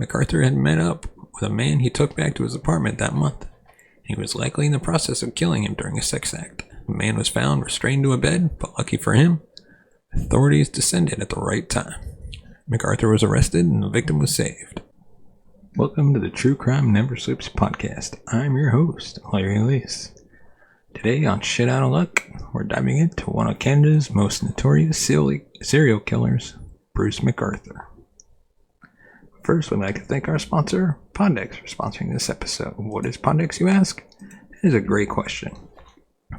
McArthur had met up with a man he took back to his apartment that month. He was likely in the process of killing him during a sex act. The man was found restrained to a bed, but lucky for him, authorities descended at the right time. McArthur was arrested and the victim was saved. Welcome to the True Crime Never Sleeps podcast. I'm your host, Larry Elise. Today on Shit Out of Luck, we're diving into one of Canada's most notorious serial killers, Bruce McArthur. First, we'd like to thank our sponsor, Poddex, for sponsoring this episode. What is Poddex, you ask? That is a great question.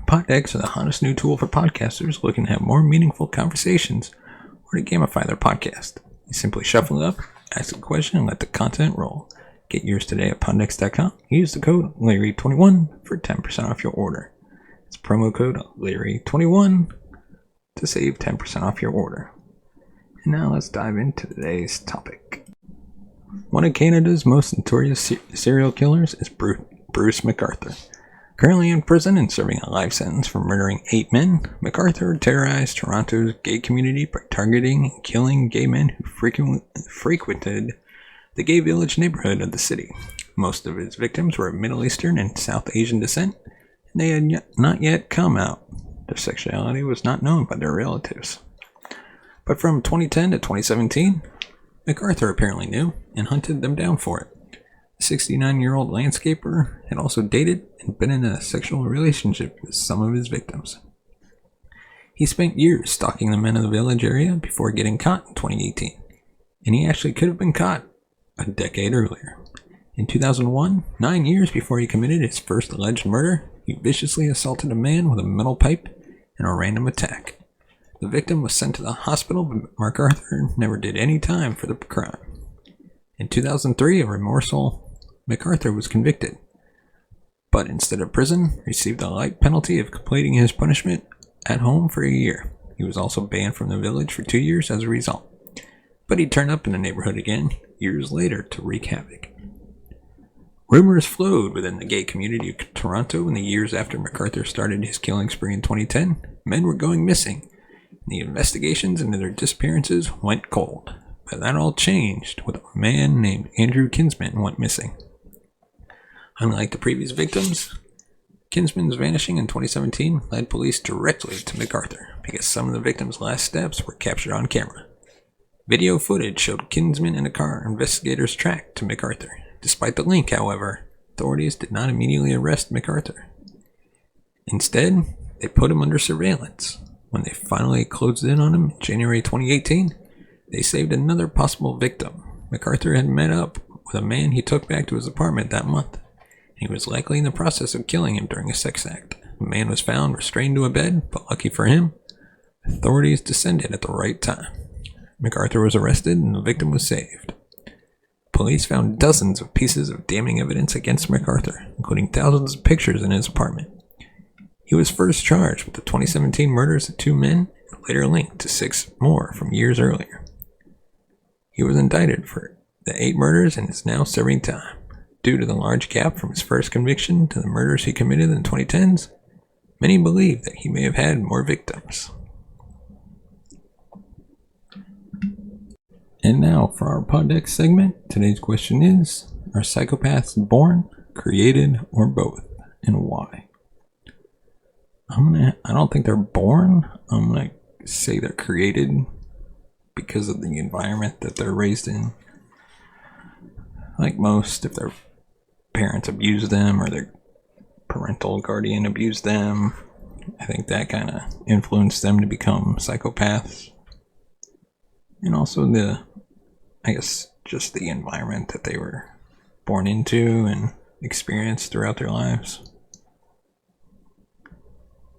Poddex is the hottest new tool for podcasters looking to have more meaningful conversations or to gamify their podcast. You simply shuffle it up, ask a question, and let the content roll. Get yours today at poddex.com. Use the code Larry21 for 10% off your order. It's promo code Larry21 to save 10% off your order. And now let's dive into today's topic. One of Canada's most notorious serial killers is Bruce McArthur. Currently in prison and serving a life sentence for murdering 8 men, McArthur terrorized Toronto's gay community by targeting and killing gay men who frequented the gay village neighborhood of the city. Most of his victims were of Middle Eastern and South Asian descent, and they had not yet come out. Their sexuality was not known by their relatives. But from 2010 to 2017, McArthur apparently knew and hunted them down for it. The 69-year-old landscaper had also dated and been in a sexual relationship with some of his victims. He spent years stalking the men of the village area before getting caught in 2018, and he actually could have been caught a decade earlier. In 2001, 9 years before he committed his first alleged murder, he viciously assaulted a man with a metal pipe in a random attack. The victim was sent to the hospital, but McArthur never did any time for the crime. In 2003, a remorseful McArthur was convicted, but instead of prison, received a light penalty of completing his punishment at home for a year. He was also banned from the village for 2 years as a result, but he turned up in the neighborhood again years later to wreak havoc. Rumors flowed within the gay community of Toronto in the years after McArthur started his killing spree in 2010. Men were going missing. The investigations into their disappearances went cold, but that all changed when a man named Andrew Kinsman went missing. Unlike the previous victims, Kinsman's vanishing in 2017 led police directly to McArthur because some of the victims' last steps were captured on camera. Video footage showed Kinsman in a car investigators tracked to McArthur. Despite the link, however, authorities did not immediately arrest McArthur. Instead, they put him under surveillance. When they finally closed in on him in January 2018, they saved another possible victim. McArthur had met up with a man he took back to his apartment that month. He was likely in the process of killing him during a sex act. The man was found restrained to a bed, but lucky for him, authorities descended at the right time. McArthur was arrested and the victim was saved. Police found dozens of pieces of damning evidence against McArthur, including thousands of pictures in his apartment. He was first charged with the 2017 murders of 2 men and later linked to 6 more from years earlier. He was indicted for the 8 murders and is now serving time. Due to the large gap from his first conviction to the murders he committed in the 2010s, many believe that he may have had more victims. And now for our Poddex segment, today's question is, are psychopaths born, created, or both, and why? I don't think they're born. I'm going to say they're created because of the environment that they're raised in. Like most, if their parents abuse them or their parental guardian abused them, I think that kind of influenced them to become psychopaths. And also just the environment that they were born into and experienced throughout their lives.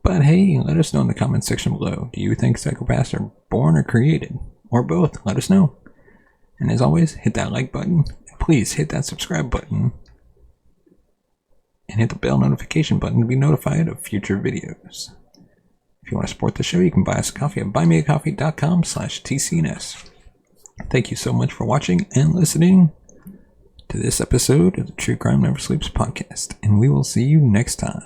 But hey, let us know in the comments section below. Do you think psychopaths are born or created? Or both? Let us know. And as always, hit that like button. And please hit that subscribe button. And hit the bell notification button to be notified of future videos. If you want to support the show, you can buy us a coffee at buymeacoffee.com/TCNS. Thank you so much for watching and listening to this episode of the True Crime Never Sleeps podcast. And we will see you next time.